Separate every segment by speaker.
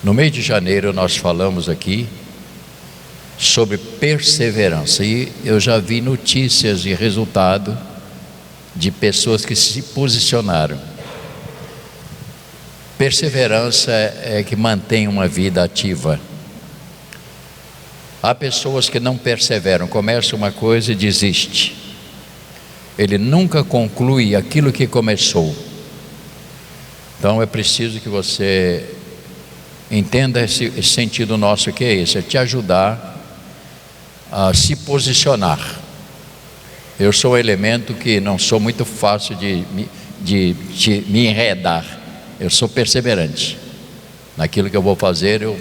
Speaker 1: No mês de janeiro nós falamos aqui sobre perseverança, e eu já vi notícias e resultado de pessoas que se posicionaram. Perseverança é que mantém uma vida ativa. Há pessoas que não perseveram, começa uma coisa e desiste. Ele nunca conclui aquilo que começou. Então é preciso que você entenda esse sentido nosso, que é esse, é te ajudar a se posicionar. Eu sou um elemento que não sou muito fácil de me enredar. Eu sou perseverante. Naquilo que eu vou fazer, eu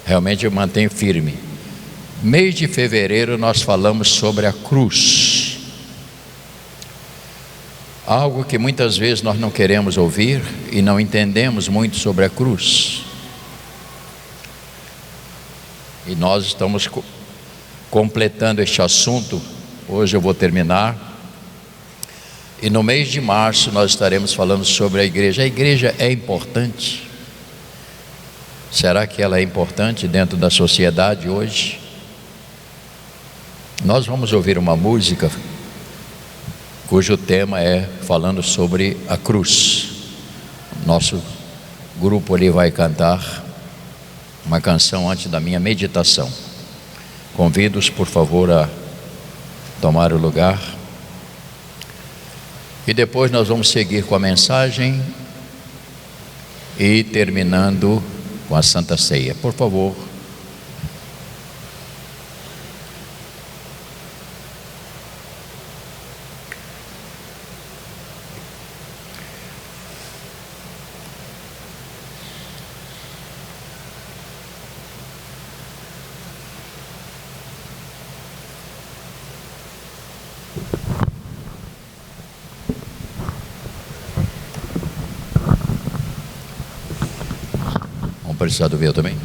Speaker 1: realmente me mantenho firme. Mês de fevereiro nós falamos sobre a cruz. Algo que muitas vezes nós não queremos ouvir e não entendemos muito sobre a cruz. E nós estamos completando este assunto. Hoje eu vou terminar. E no mês de março nós estaremos falando sobre a igreja. A igreja é importante? Será que ela é importante dentro da sociedade hoje? Nós vamos ouvir uma música cujo tema é falando sobre a cruz. Nosso grupo ali vai cantar uma canção antes da minha meditação. Convido-os, por favor, a tomar o lugar. E depois nós vamos seguir com a mensagem e terminando com a Santa Ceia. Por favor. Precisar do meu também?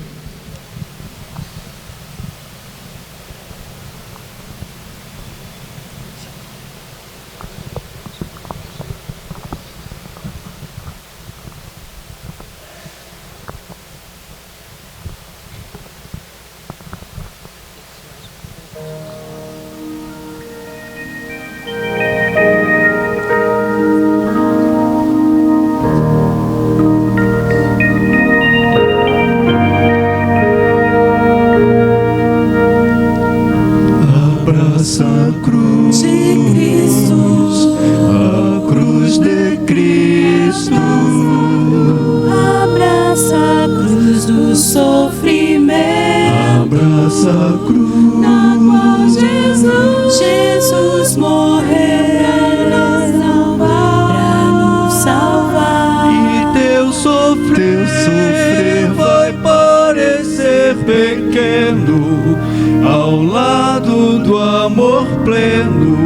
Speaker 2: Ao lado do amor pleno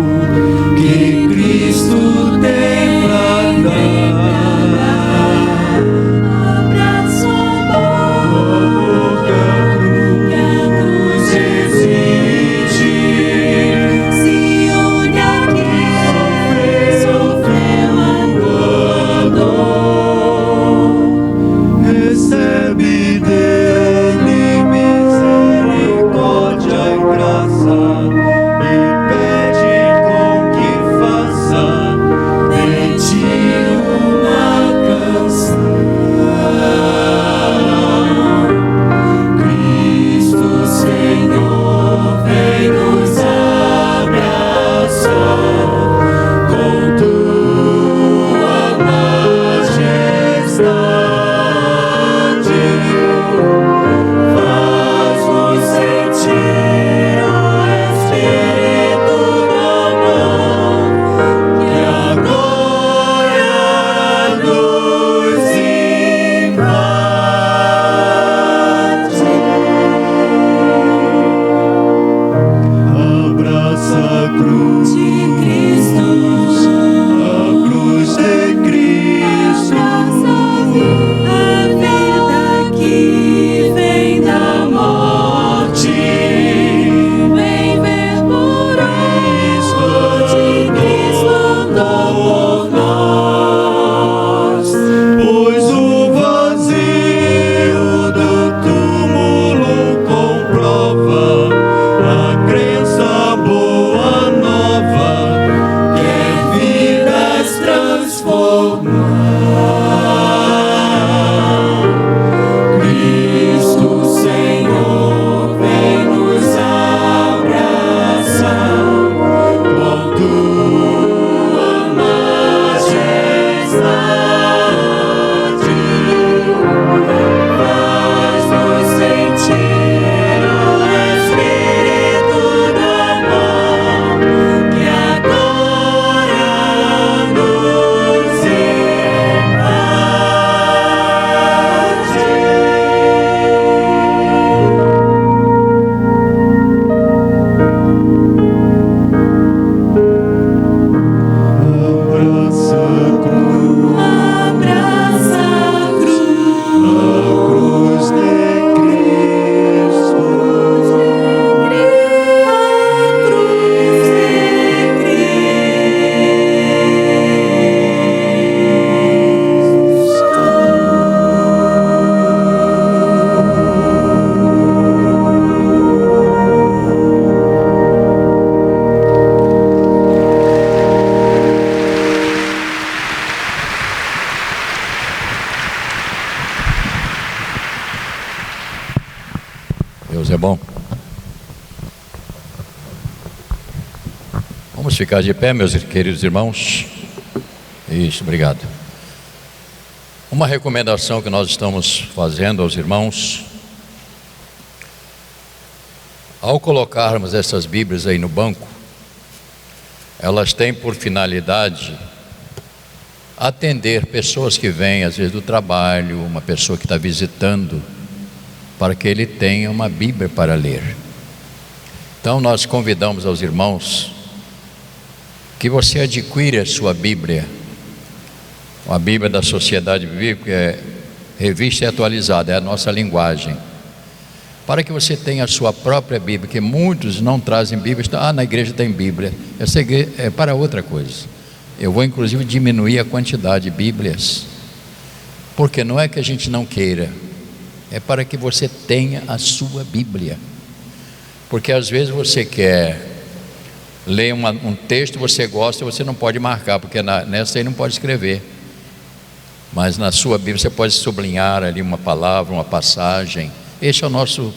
Speaker 2: que Cristo tem pra dar.
Speaker 1: bom? Vamos ficar de pé, meus queridos irmãos. Isso, obrigado. Uma recomendação que nós estamos fazendo aos irmãos: ao colocarmos essas Bíblias aí no banco, elas têm por finalidade atender pessoas que vêm às vezes do trabalho, uma pessoa que está visitando, para que ele tenha uma Bíblia para ler. Então nós convidamos aos irmãos que você adquira a sua Bíblia, a Bíblia da Sociedade Bíblica, é revista e atualizada, é a nossa linguagem, para que você tenha a sua própria Bíblia, que muitos não trazem Bíblia. Na igreja tem Bíblia. Essa igreja é para outra coisa. Eu vou inclusive diminuir a quantidade de Bíblias, porque não é que a gente não queira, é para que você tenha a sua Bíblia. Porque às vezes você quer ler um texto, você gosta, você não pode marcar, porque nessa aí não pode escrever, mas na sua Bíblia você pode sublinhar ali uma palavra, uma passagem. Esse é o nosso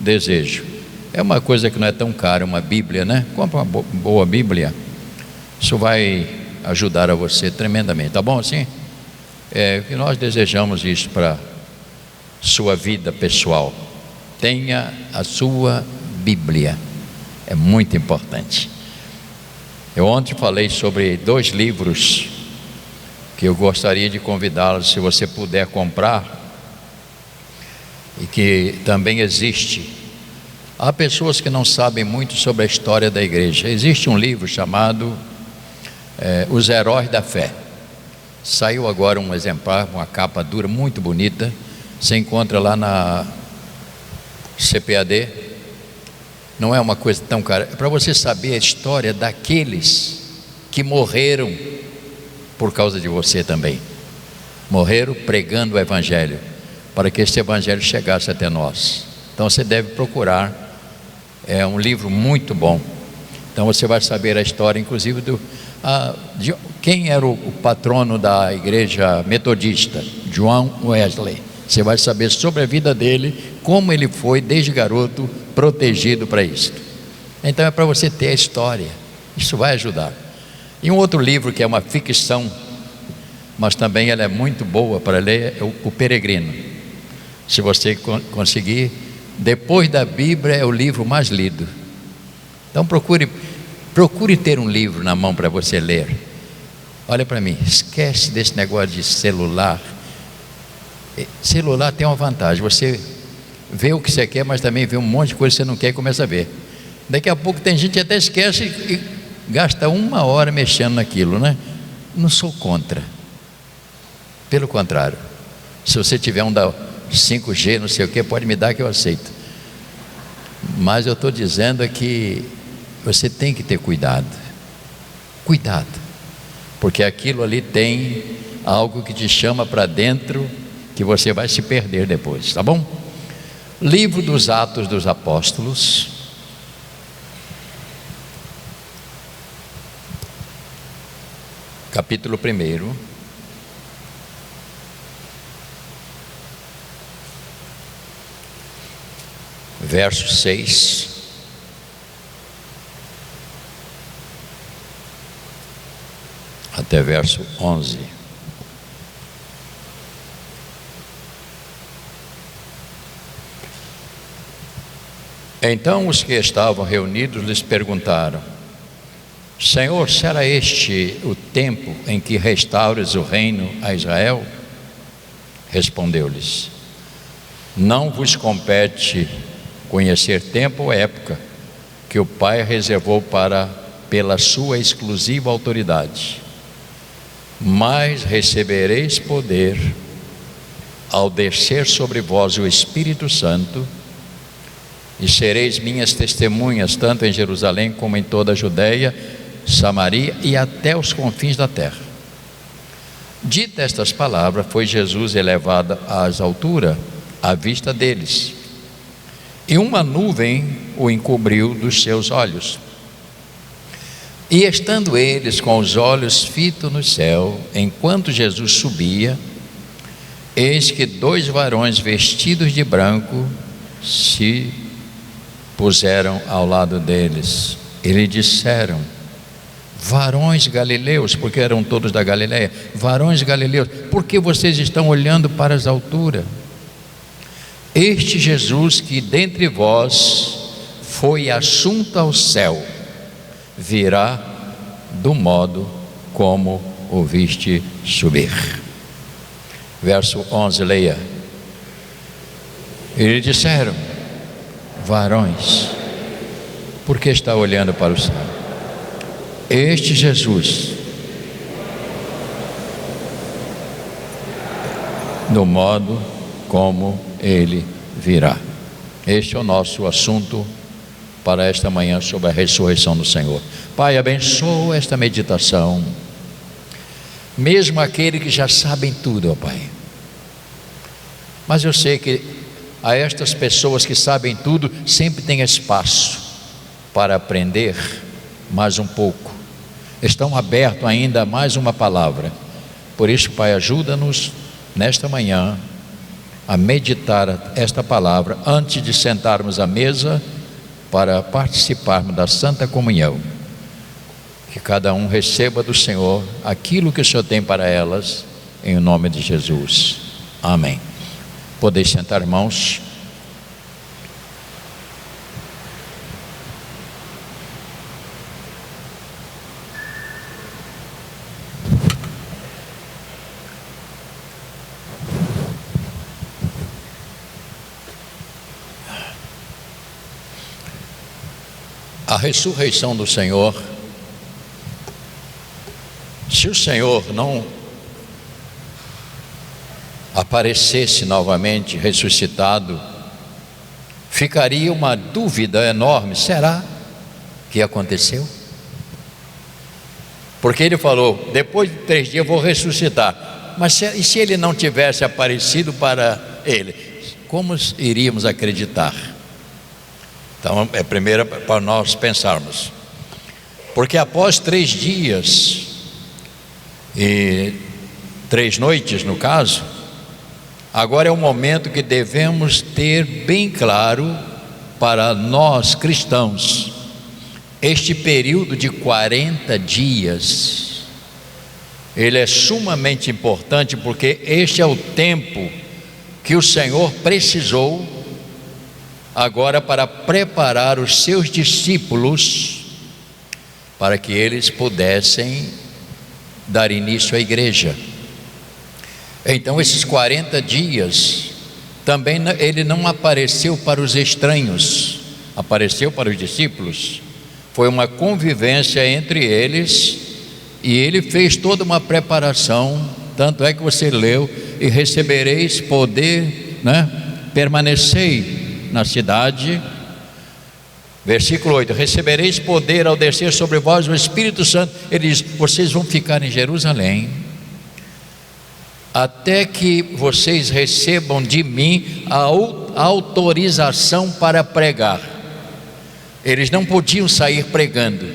Speaker 1: desejo. É uma coisa que não é tão cara, uma Bíblia, né? Compra uma boa Bíblia, isso vai ajudar a você tremendamente, tá bom assim? Que nós desejamos isso para sua vida pessoal. Tenha a sua Bíblia, é muito importante. Eu ontem falei sobre 2 livros que eu gostaria de convidá-los, se você puder comprar, e que também existe. Há pessoas que não sabem muito sobre a história da igreja. Existe um livro chamado Os Heróis da Fé. Saiu agora um exemplar, uma capa dura, muito bonita. Você encontra lá na CPAD. Não é uma coisa tão cara. É para você saber a história daqueles que morreram por causa de você também. Morreram pregando o Evangelho, para que este Evangelho chegasse até nós. Então você deve procurar. É um livro muito bom. Então você vai saber a história, inclusive, de quem era o patrono da igreja metodista, John Wesley. Você vai saber sobre a vida dele, como ele foi desde garoto protegido para isso. Então é para você ter a história. Isso vai ajudar. E um outro livro que é uma ficção, mas também ela é muito boa para ler, é o Peregrino. Se você conseguir, depois da Bíblia é o livro mais lido. Então procure ter um livro na mão para você ler. Olha para mim, esquece desse negócio de celular. Celular tem uma vantagem, você vê o que você quer, mas também vê um monte de coisa que você não quer e começa a ver. Daqui a pouco tem gente que até esquece e gasta 1 hora mexendo naquilo, né? Não sou contra, pelo contrário, se você tiver um da 5G, não sei o que, pode me dar que eu aceito. Mas eu estou dizendo que você tem que ter cuidado, porque aquilo ali tem algo que te chama para dentro, que você vai se perder depois, tá bom? Livro dos Atos dos Apóstolos, capítulo 1, verso 6 até verso 11. Então os que estavam reunidos lhes perguntaram: Senhor, será este o tempo em que restaures o reino a Israel? Respondeu-lhes: Não vos compete conhecer tempo ou época que o Pai reservou pela sua exclusiva autoridade, mas recebereis poder ao descer sobre vós o Espírito Santo, e sereis minhas testemunhas tanto em Jerusalém como em toda a Judeia, Samaria e até os confins da terra. Dita estas palavras, foi Jesus elevado às alturas à vista deles, e uma nuvem o encobriu dos seus olhos. E estando eles com os olhos fitos no céu, enquanto Jesus subia, eis que 2 varões vestidos de branco se puseram ao lado deles e lhe disseram: varões galileus, porque eram todos da Galileia, varões galileus, por que vocês estão olhando para as alturas? Este Jesus que dentre vós foi assunto ao céu, virá do modo como o viste subir. Verso 11, leia. E lhe disseram: varões, por que está olhando para o céu? Este Jesus, do modo como ele virá. Este é o nosso assunto para esta manhã, sobre a ressurreição do Senhor. Pai, abençoa esta meditação, mesmo aquele que já sabem tudo, ó Pai. Mas eu sei que a estas pessoas que sabem tudo, sempre tem espaço para aprender mais um pouco. Estão abertos ainda a mais uma palavra. Por isso, Pai, ajuda-nos nesta manhã a meditar esta palavra antes de sentarmos à mesa para participarmos da Santa Comunhão. Que cada um receba do Senhor aquilo que o Senhor tem para elas, em nome de Jesus. Amém. Podeis sentar, irmãos. A ressurreição do Senhor, se o Senhor não aparecesse novamente ressuscitado, ficaria uma dúvida enorme: será que aconteceu? Porque ele falou: depois de 3 dias eu vou ressuscitar. Mas e se ele não tivesse aparecido para ele, como iríamos acreditar? Então é primeiro para nós pensarmos, porque após 3 dias e 3 noites, no caso, agora é o momento que devemos ter bem claro para nós cristãos. Este período de 40 dias, ele é sumamente importante, porque este é o tempo que o Senhor precisou agora para preparar os seus discípulos para que eles pudessem dar início à igreja. Então esses 40 dias também ele não apareceu para os estranhos, apareceu para os discípulos. Foi uma convivência entre eles e ele fez toda uma preparação. Tanto é que você leu: e recebereis poder, permanecei na cidade. Versículo 8: recebereis poder ao descer sobre vós o Espírito Santo. Ele diz: vocês vão ficar em Jerusalém até que vocês recebam de mim a autorização para pregar. Eles não podiam sair pregando,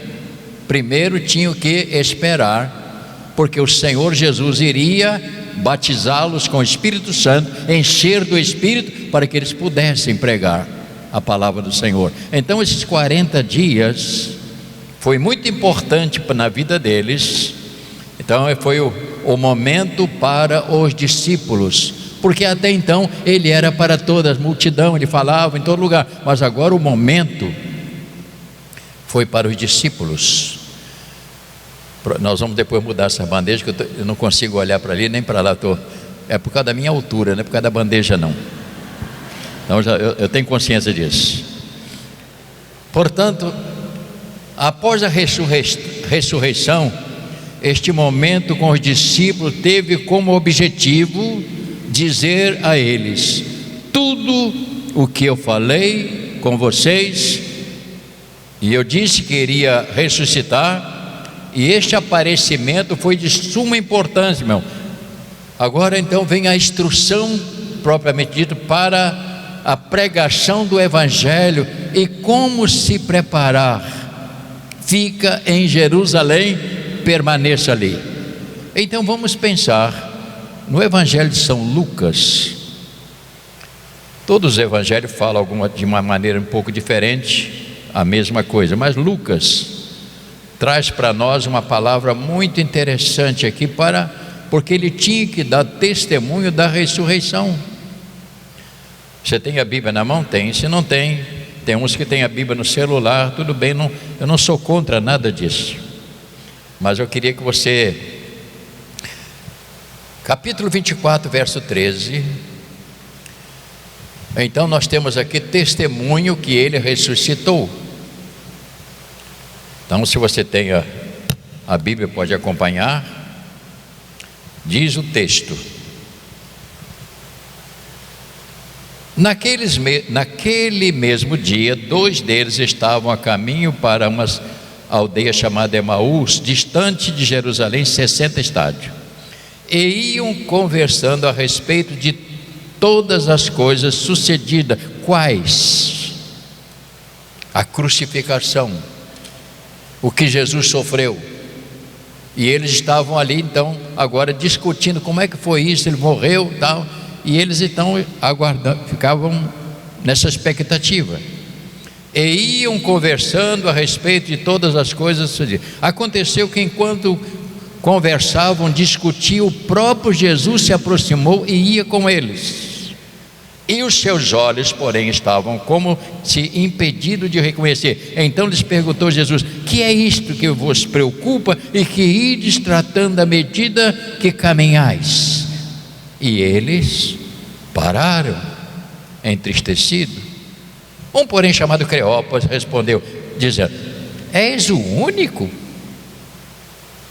Speaker 1: primeiro tinham que esperar, porque o Senhor Jesus iria batizá-los com o Espírito Santo, encher do Espírito, para que eles pudessem pregar a palavra do Senhor. Então esses 40 dias foi muito importante na vida deles. Então foi o momento para os discípulos, porque até então ele era para toda a multidão, ele falava em todo lugar, mas agora o momento foi para os discípulos. Nós vamos depois mudar essa bandeja, que eu não consigo olhar para ali nem para lá. É por causa da minha altura, não é por causa da bandeja não. Então eu tenho consciência disso. Portanto, após a ressurreição, este momento com os discípulos teve como objetivo dizer a eles: tudo o que eu falei com vocês, e eu disse que iria ressuscitar, e este aparecimento foi de suma importância, irmão. Agora então vem a instrução propriamente dita para a pregação do Evangelho e como se preparar. Fica em Jerusalém, permaneça ali. Então vamos pensar no Evangelho de São Lucas, Todos os evangelhos falam de uma maneira um pouco diferente a mesma coisa, mas Lucas traz para nós uma palavra muito interessante aqui, porque ele tinha que dar testemunho da ressurreição. Você tem a Bíblia na mão? Tem. Se não tem, tem uns que têm a Bíblia no celular, tudo bem, eu não sou contra nada disso, mas eu queria que você, capítulo 24, verso 13. Então nós temos aqui testemunho que ele ressuscitou. Então, se você tem a Bíblia, pode acompanhar. Diz o texto: naquele mesmo dia, 2 deles estavam a caminho para uma aldeia chamada Emaús, distante de Jerusalém 60 estádios, e iam conversando a respeito de todas as coisas sucedidas. Quais? A crucificação, o que Jesus sofreu. E eles estavam ali então agora discutindo como é que foi isso, ele morreu e tal. E eles então aguardando, ficavam nessa expectativa. E iam conversando a respeito de todas as coisas sucedidas. Aconteceu que enquanto conversavam, discutiam, o próprio Jesus se aproximou e ia com eles. E os seus olhos, porém, estavam como se impedidos de reconhecer. Então lhes perguntou Jesus: que é isto que vos preocupa e que ides tratando à medida que caminhais? E eles pararam, entristecidos. Um, porém, chamado Cleopas, respondeu, dizendo: és o único,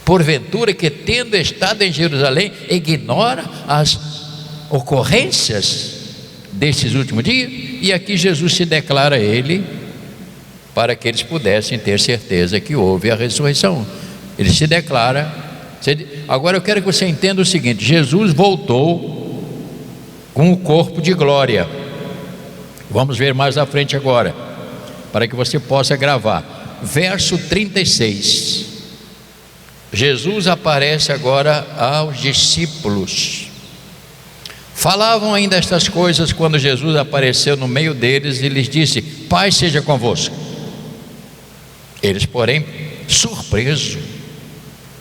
Speaker 1: porventura, que tendo estado em Jerusalém, ignora as ocorrências desses últimos dias? E aqui Jesus se declara a ele, para que eles pudessem ter certeza que houve a ressurreição. Ele se declara. Agora eu quero que você entenda o seguinte: Jesus voltou com o corpo de glória. Vamos ver mais à frente agora, para que você possa gravar. Verso 36. Jesus aparece agora aos discípulos. Falavam ainda estas coisas quando Jesus apareceu no meio deles e lhes disse: paz seja convosco. Eles, porém, surpresos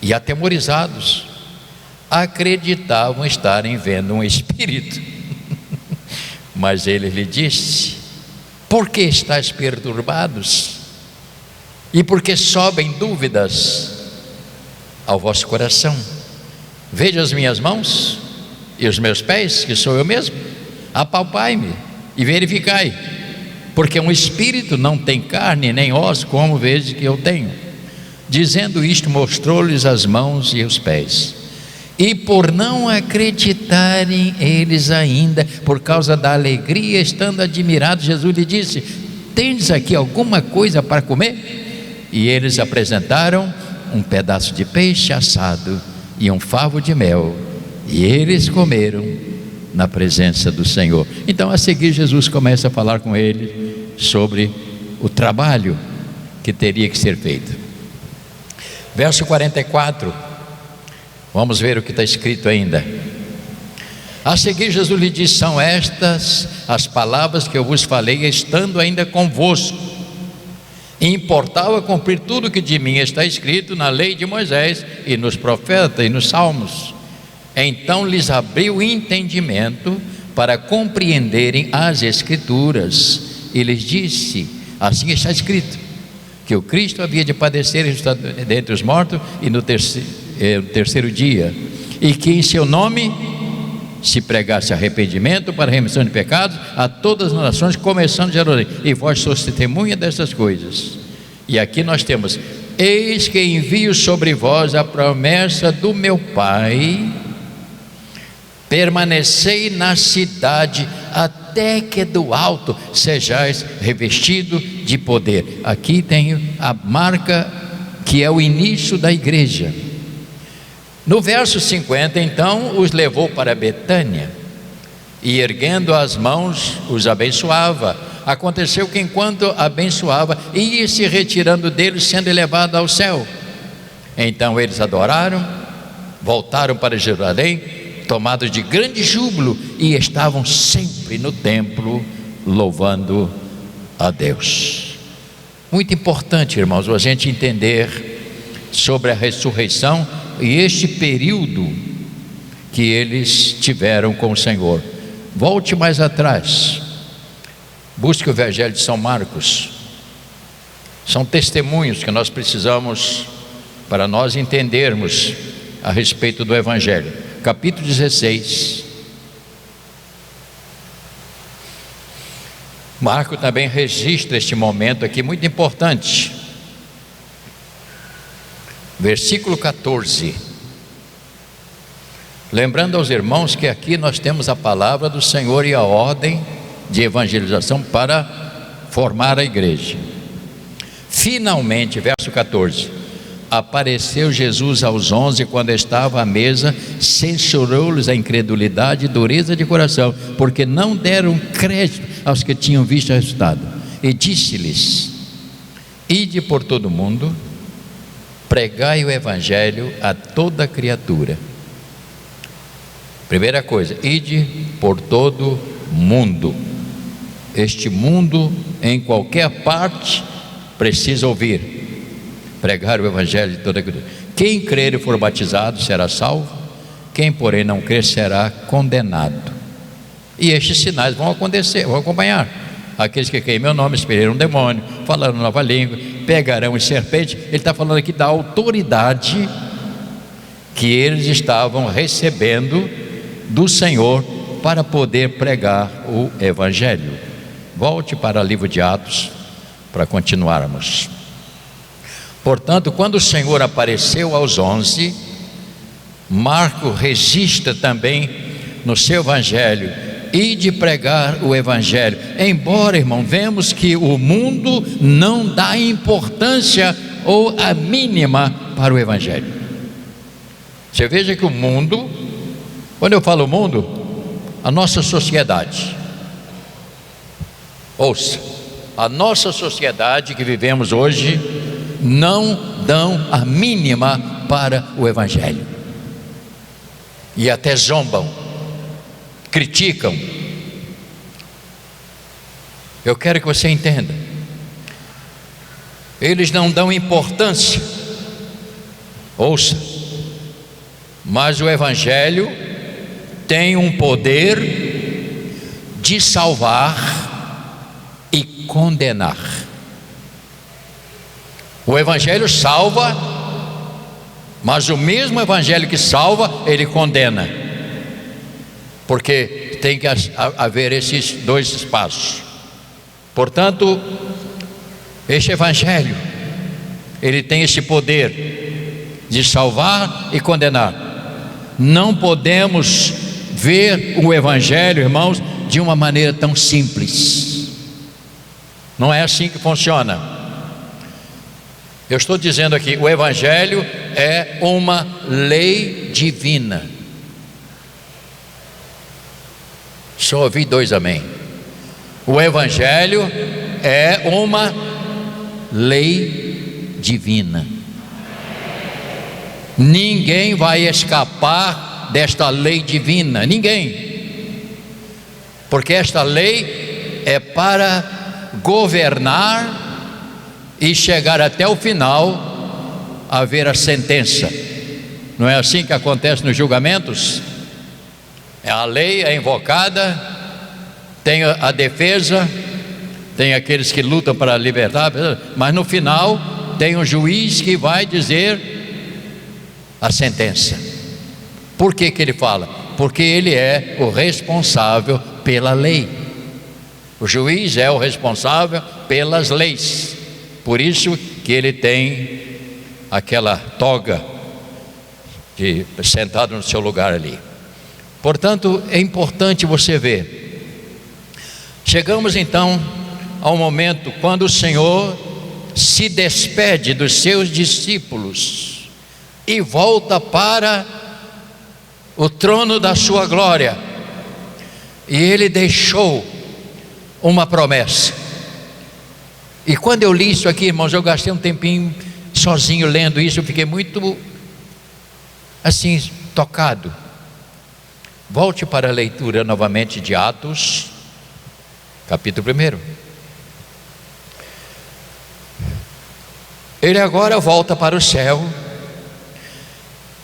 Speaker 1: e atemorizados, acreditavam estarem vendo um espírito. Mas ele lhe disse: por que estáis perturbados? E por que sobem dúvidas ao vosso coração? Veja as minhas mãos e os meus pés, que sou eu mesmo. Apalpai-me e verificai, porque um espírito não tem carne nem osso, como vedes que eu tenho. Dizendo isto, mostrou-lhes as mãos e os pés. E por não acreditarem eles ainda, por causa da alegria, estando admirados, Jesus lhe disse: tendes aqui alguma coisa para comer? E eles apresentaram um pedaço de peixe assado e um favo de mel, e eles comeram na presença do Senhor. Então, a seguir, Jesus começa a falar com ele sobre o trabalho que teria que ser feito. Verso 44, vamos ver o que está escrito ainda. A seguir, Jesus lhe disse: são estas as palavras que eu vos falei, estando ainda convosco. E importava cumprir tudo que de mim está escrito na lei de Moisés e nos profetas e nos salmos. Então lhes abriu o entendimento para compreenderem as Escrituras, e lhes disse: assim está escrito, que o Cristo havia de padecer dentre os mortos e no terceiro dia, e que em seu nome se pregasse arrependimento para remissão de pecados a todas as nações, começando de Jerusalém, e vós sois testemunha dessas coisas. E aqui nós temos: eis que envio sobre vós a promessa do meu Pai, permanecei na cidade até que do alto sejais revestido de poder. Aqui tem a marca que é o início da igreja. No verso 50, então, os levou para Betânia e, erguendo as mãos, os abençoava. Aconteceu que, enquanto abençoava, ia se retirando deles, sendo elevado ao céu. Então eles adoraram, voltaram para Jerusalém, tomados de grande júbilo, e estavam sempre no templo, louvando a Deus. Muito importante, irmãos, a gente entender sobre a ressurreição e este período que eles tiveram com o Senhor. Volte mais atrás, busque o Evangelho de São Marcos. São testemunhos que nós precisamos para nós entendermos a respeito do Evangelho. Capítulo 16. Marcos também registra este momento aqui muito importante. Versículo 14. Lembrando aos irmãos que aqui nós temos a palavra do Senhor e a ordem de evangelização para formar a igreja. Finalmente, verso 14, apareceu Jesus aos 11 quando estava à mesa, censurou-lhes a incredulidade e dureza de coração, porque não deram crédito aos que tinham visto o resultado, e disse-lhes: ide por todo o mundo, pregai o evangelho a toda criatura. Primeira coisa, ide por todo mundo. Este mundo, em qualquer parte, precisa ouvir, pregar o evangelho de toda criatura. Quem crer e for batizado será salvo, quem porém não crer será condenado. E estes sinais vão acontecer, vão acompanhar. Aqueles que creem em meu nome expelirão um demônio, falarão nova língua, pegarão em serpente. Ele está falando aqui da autoridade que eles estavam recebendo do Senhor para poder pregar o evangelho. Volte para o livro de Atos para continuarmos. Portanto, quando o Senhor apareceu aos 11, Marcos registra também no seu evangelho, ide pregar o evangelho. Embora, irmão, vemos que o mundo não dá importância ou a mínima para o evangelho. Você veja que o mundo, quando eu falo mundo, a nossa sociedade, ouça, a nossa sociedade que vivemos hoje não dão a mínima para o evangelho, e até zombam, criticam. Eu quero que você entenda, eles não dão importância, ouça, mas o evangelho tem um poder de salvar e condenar. O evangelho salva, mas o mesmo evangelho que salva, ele condena, porque tem que haver esses dois espaços. Portanto, este evangelho, ele tem esse poder de salvar e condenar. Não podemos ver o evangelho, irmãos, de uma maneira tão simples. Não é assim que funciona. Eu estou dizendo aqui, o evangelho é uma lei divina. Só ouvi 2 amém. O evangelho é uma lei divina. Ninguém vai escapar desta lei divina, ninguém, porque esta lei é para governar e chegar até o final a ver a sentença. Não é assim que acontece nos julgamentos? A lei é invocada, tem a defesa, tem aqueles que lutam para libertar, mas no final tem um juiz que vai dizer a sentença. Por que ele fala? Porque ele é o responsável pela lei. O juiz é o responsável pelas leis. Por isso que ele tem aquela toga sentado no seu lugar ali. Portanto, é importante você ver. Chegamos então ao momento quando o Senhor se despede dos seus discípulos e volta para o trono da sua glória. E ele deixou uma promessa. E quando eu li isso aqui, irmãos, eu gastei um tempinho sozinho lendo isso, eu fiquei muito assim, tocado. Volte para a leitura novamente de Atos, capítulo 1. Ele agora volta para o céu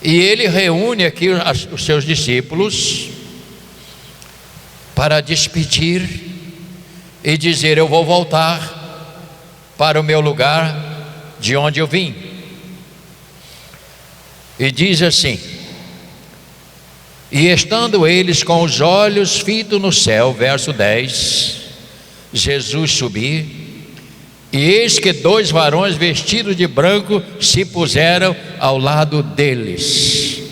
Speaker 1: e ele reúne aqui os seus discípulos para despedir e dizer: eu vou voltar para o meu lugar de onde eu vim. E diz assim: e estando eles com os olhos fitos no céu, verso 10, Jesus subiu, e eis que 2 varões vestidos de branco se puseram ao lado deles.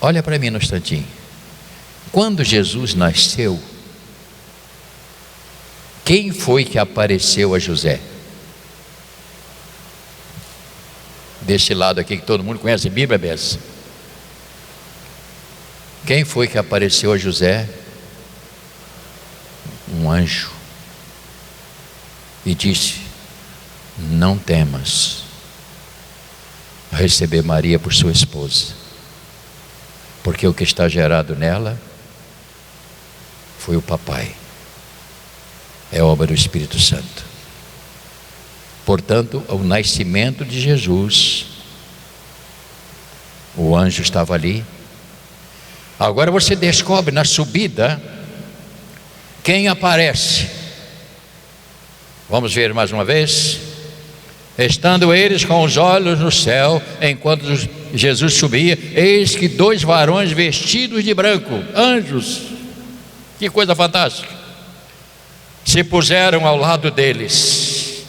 Speaker 1: Olha para mim no instantinho. Quando Jesus nasceu, quem foi que apareceu a José? Desse lado aqui que todo mundo conhece a Bíblia, Bessa. Quem foi que apareceu a José? Um anjo. E disse: não temas receber Maria por sua esposa, porque o que está gerado nela foi o papai, é obra do Espírito Santo. Portanto, o nascimento de Jesus, o anjo estava ali. Agora você descobre na subida quem aparece. Vamos ver mais uma vez. Estando eles com os olhos no céu, enquanto Jesus subia, eis que 2 varões vestidos de branco, anjos, que coisa fantástica, se puseram ao lado deles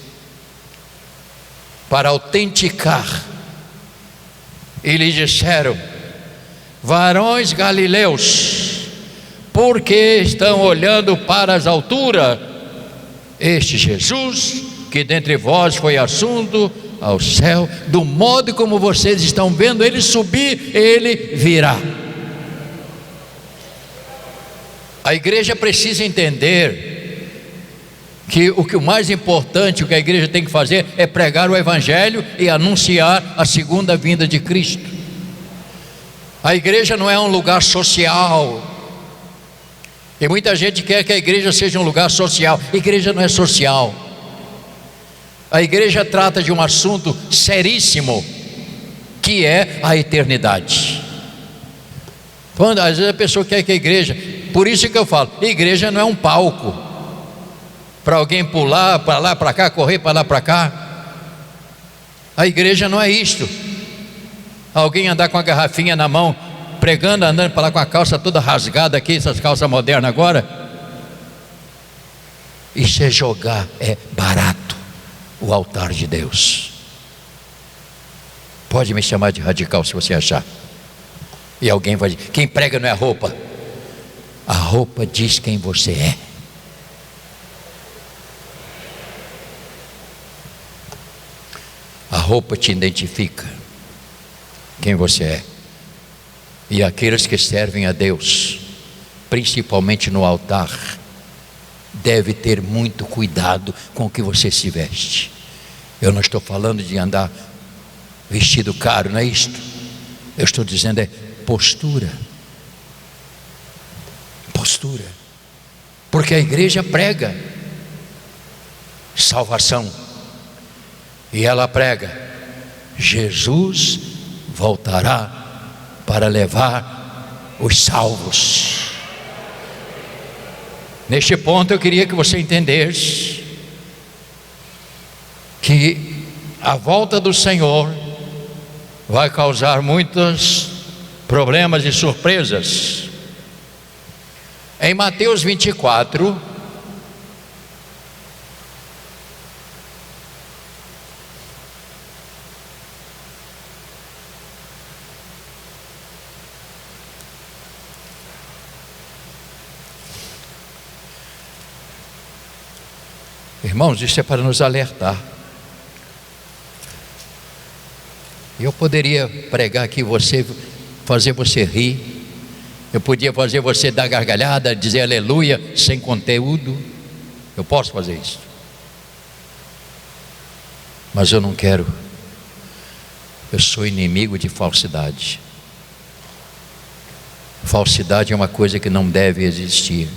Speaker 1: para autenticar, e lhes disseram: varões galileus, por que estão olhando para as alturas? Este Jesus, que dentre vós foi assunto ao céu, do modo como vocês estão vendo ele subir, ele virá. A igreja precisa entender que o mais importante, o que a igreja tem que fazer é pregar o evangelho e anunciar a segunda vinda de Cristo. A igreja não é um lugar social. E muita gente quer que a igreja seja um lugar social. A igreja não é social. A igreja trata de um assunto seríssimo, que é a eternidade. Quando às vezes a pessoa quer que a igreja, por isso que eu falo, a igreja não é um palco para alguém pular para lá, para cá, correr para lá, para cá. A igreja não é isto. Alguém andar com a garrafinha na mão, pregando, andando para lá com a calça toda rasgada aqui, essas calças modernas agora. Isso é jogar, é barato, o altar de Deus. Pode me chamar de radical se você achar. E alguém vai dizer: quem prega não é a roupa diz quem você é. A roupa te identifica quem você é. E aqueles que servem a Deus, principalmente no altar, deve ter muito cuidado com o que você se veste. Eu não estou falando de andar vestido caro, não é isto. Eu estou dizendo é postura. Postura. Porque a igreja prega salvação. E ela prega: Jesus voltará para levar os salvos. Neste ponto eu queria que você entendesse que a volta do Senhor vai causar muitos problemas e surpresas. Em Mateus 24, irmãos, isso é para nos alertar. Eu poderia pregar aqui, fazer você rir. Eu podia fazer você dar gargalhada, dizer aleluia, sem conteúdo. Eu posso fazer isso. Mas eu não quero. Eu sou inimigo de falsidade. Falsidade é uma coisa que não deve existir.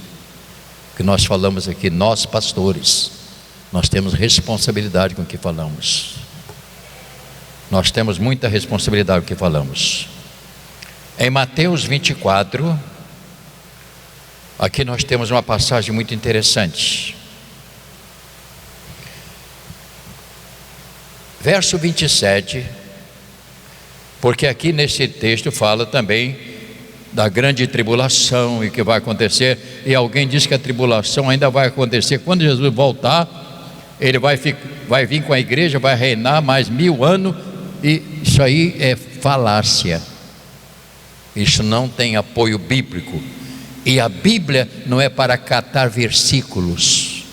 Speaker 1: que nós falamos aqui, nós pastores, nós temos responsabilidade com o que falamos. Nós temos muita responsabilidade com o que falamos. Em Mateus 24, aqui nós temos uma passagem muito interessante. Verso 27, porque aqui nesse texto fala também da grande tribulação e que vai acontecer, e alguém diz que a tribulação ainda vai acontecer quando Jesus voltar. Ele vai vir com a igreja, vai reinar mais 1000 anos, e isso aí é falácia, isso não tem apoio bíblico, e a Bíblia não é para catar versículos.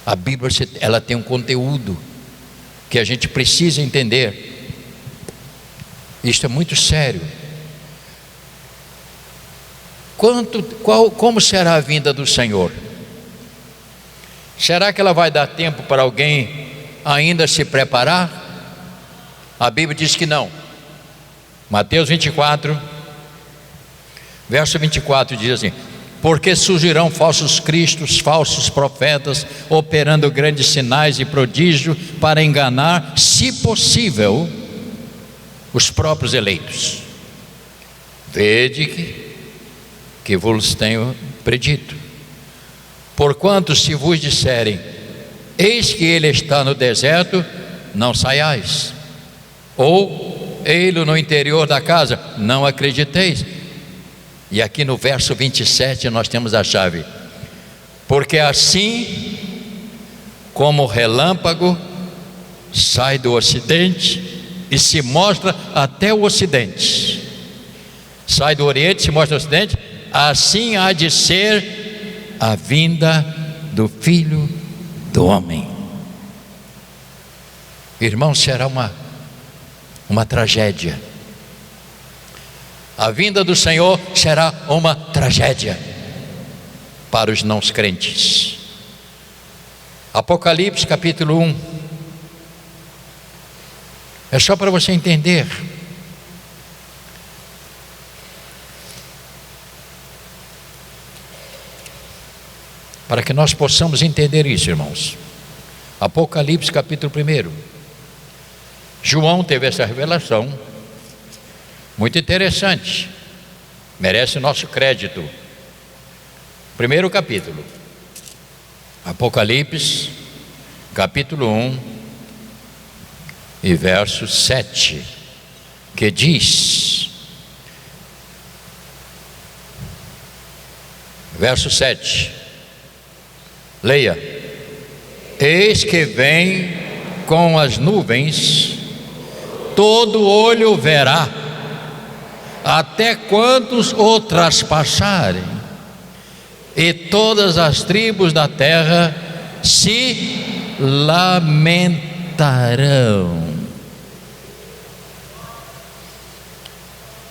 Speaker 1: A Bíblia, ela tem um conteúdo que a gente precisa entender. Isto é muito sério. Como será a vinda do Senhor? Será que ela vai dar tempo para alguém ainda se preparar? A Bíblia diz que não. Mateus 24, verso 24 diz assim: porque surgirão falsos cristos, falsos profetas, operando grandes sinais e prodígios para enganar, se possível, os próprios eleitos. Vede que vos tenho predito. Porquanto se vos disserem, eis que ele está no deserto, não saiais, ou ele no interior da casa, não acrediteis. E aqui no verso 27 nós temos a chave: porque assim como o relâmpago sai do ocidente e se mostra até o ocidente, sai do oriente e se mostra ao ocidente, assim há de ser a vinda do Filho do Homem. Irmão, será uma tragédia. A vinda do Senhor será uma tragédia para os não crentes. Apocalipse capítulo 1. É só para você entender. Para que nós possamos entender isso, irmãos. Apocalipse capítulo 1. João teve essa revelação muito interessante, merece o nosso crédito. Primeiro capítulo, Apocalipse capítulo 1 e verso 7, que diz, verso 7, leia: eis que vem com as nuvens, todo olho verá, até quantos o traspassarem, e todas as tribos da terra se lamentarão.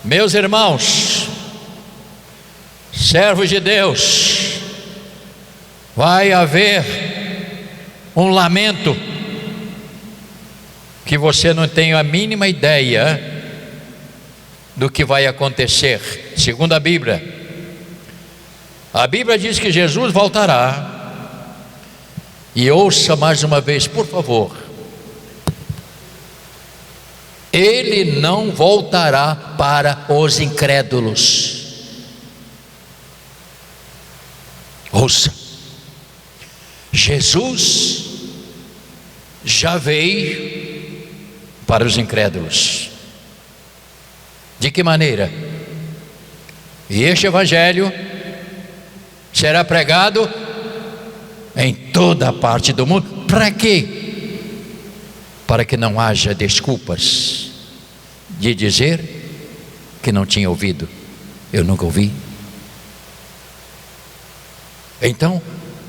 Speaker 1: Meus irmãos, servos de Deus, vai haver um lamento que você não tem a mínima ideia do que vai acontecer. Segundo a Bíblia diz que Jesus voltará. E ouça mais uma vez, por favor, ele não voltará para os incrédulos. Ouça, Jesus já veio para os incrédulos. De que maneira? E este evangelho será pregado em toda a parte do mundo. Para quê? Para que não haja desculpas de dizer que não tinha ouvido. Eu nunca ouvi. Então,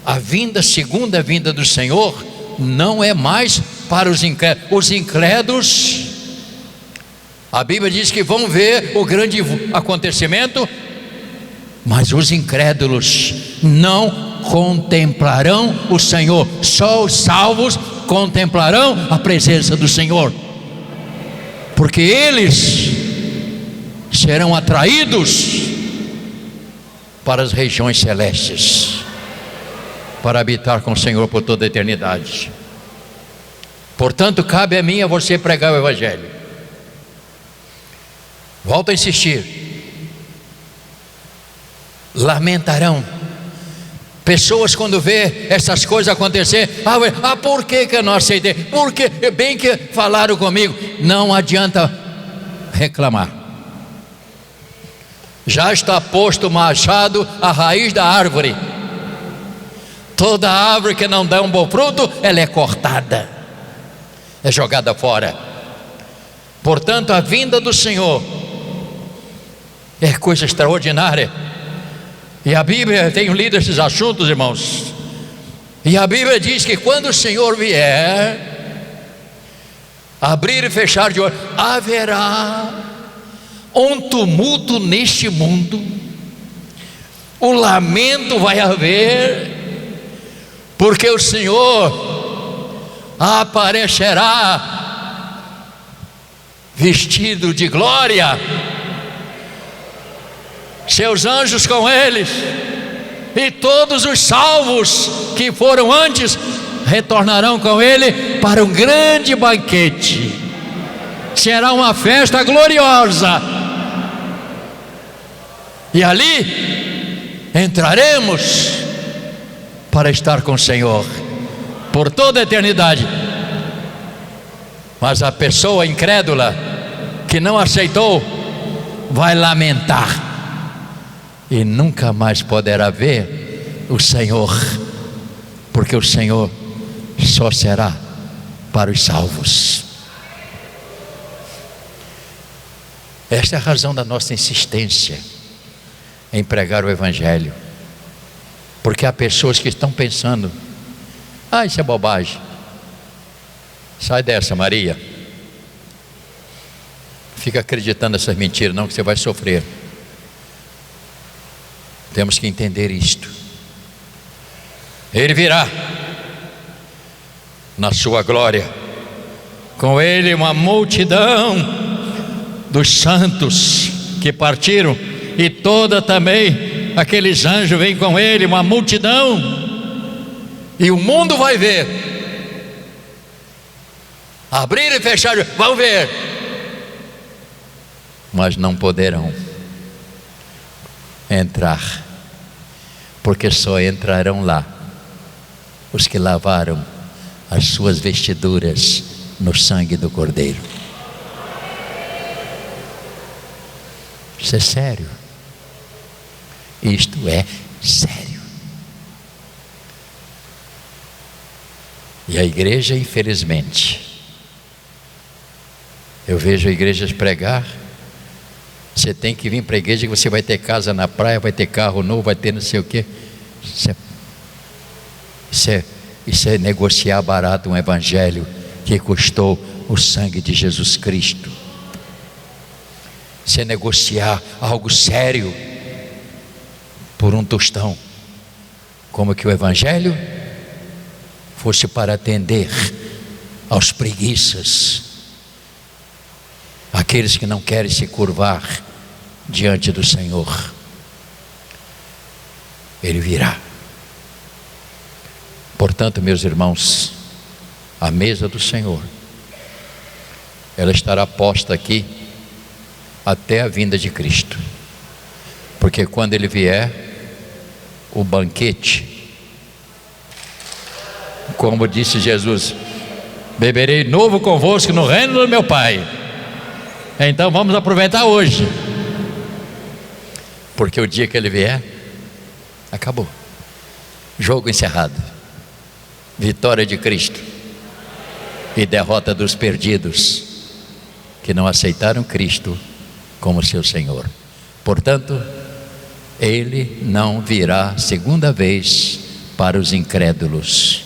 Speaker 1: a segunda vinda do Senhor não é mais para os incrédulos. Os incrédulos, a Bíblia diz que vão ver o grande acontecimento, mas os incrédulos não contemplarão o Senhor. Só os salvos contemplarão a presença do Senhor, porque eles serão atraídos para as regiões celestes. para habitar com o Senhor por toda a eternidade. Portanto, cabe a mim e a você pregar o Evangelho. Volto a insistir. Lamentarão pessoas quando vê essas coisas acontecer. Por que eu não aceitei? Porque bem que falaram comigo. Não adianta reclamar. Já está posto o machado à raiz da árvore. Toda árvore que não dá um bom fruto, ela é cortada, é jogada fora. Portanto, a vinda do Senhor é coisa extraordinária. E a Bíblia, tenho lido esses assuntos, irmãos, e a Bíblia diz que quando o Senhor vier, abrir e fechar de olhos, haverá um tumulto neste mundo, o lamento vai haver, porque o Senhor aparecerá vestido de glória, seus anjos com eles, e todos os salvos que foram antes retornarão com ele para um grande banquete. Será uma festa gloriosa, e ali entraremos para estar com o Senhor por toda a eternidade. Mas a pessoa incrédula que não aceitou vai lamentar e nunca mais poderá ver o Senhor, porque o Senhor só será para os salvos. Esta é a razão da nossa insistência em pregar o Evangelho, porque há pessoas que estão pensando: isso é bobagem, sai dessa, Maria, fica acreditando nessas mentiras não, que você vai sofrer. Temos que entender isto. Ele virá na sua glória, com ele uma multidão dos santos que partiram, e toda também aqueles anjos vêm com ele, uma multidão, e o mundo vai ver, abrir e fechar, vão ver, mas não poderão entrar, porque só entrarão lá os que lavaram as suas vestiduras no sangue do Cordeiro. Isso é sério. Isto é sério. E a igreja, infelizmente, eu vejo igrejas pregar: você tem que vir para a igreja que você vai ter casa na praia, vai ter carro novo, vai ter não sei o quê. Isso é negociar barato um evangelho que custou o sangue de Jesus Cristo. Isso é negociar algo sério por um tostão, como que o evangelho fosse para atender aos preguiças, aqueles que não querem se curvar diante do Senhor. Ele virá. Portanto, meus irmãos, a mesa do Senhor, ela estará posta aqui até a vinda de Cristo, porque quando Ele vier, o banquete, como disse Jesus: beberei novo convosco no reino do meu Pai. Então vamos aproveitar hoje, porque o dia que Ele vier, acabou, jogo encerrado, vitória de Cristo e derrota dos perdidos que não aceitaram Cristo como seu Senhor. Portanto, Ele não virá segunda vez para os incrédulos.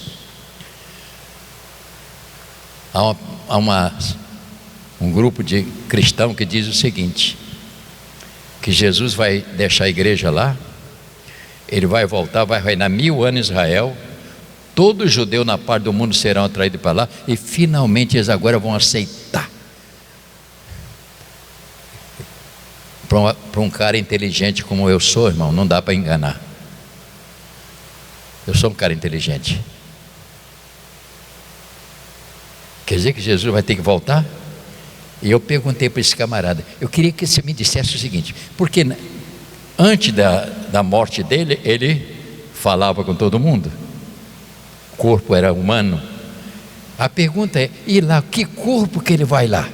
Speaker 1: Há um grupo de cristão que diz o seguinte: que Jesus vai deixar a igreja lá, Ele vai voltar, vai reinar 1000 anos em Israel, todos os judeus na parte do mundo serão atraídos para lá, e finalmente eles agora vão aceitar. Para um cara inteligente como eu sou, irmão, não dá para enganar. Eu sou um cara inteligente. Quer dizer que Jesus vai ter que voltar? E eu perguntei para esse camarada, eu queria que você me dissesse o seguinte, porque antes da morte dele, ele falava com todo mundo, o corpo era humano. A pergunta é, e lá, que corpo que ele vai lá?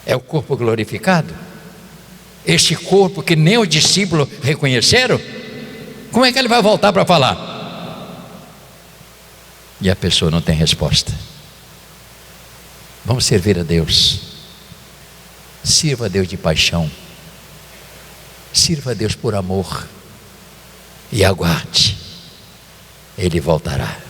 Speaker 1: É o corpo glorificado? Este corpo que nem os discípulos reconheceram? Como é que ele vai voltar para falar? E a pessoa não tem resposta. Vamos servir a Deus. Sirva a Deus de paixão. Sirva a Deus por amor. E aguarde. Ele voltará.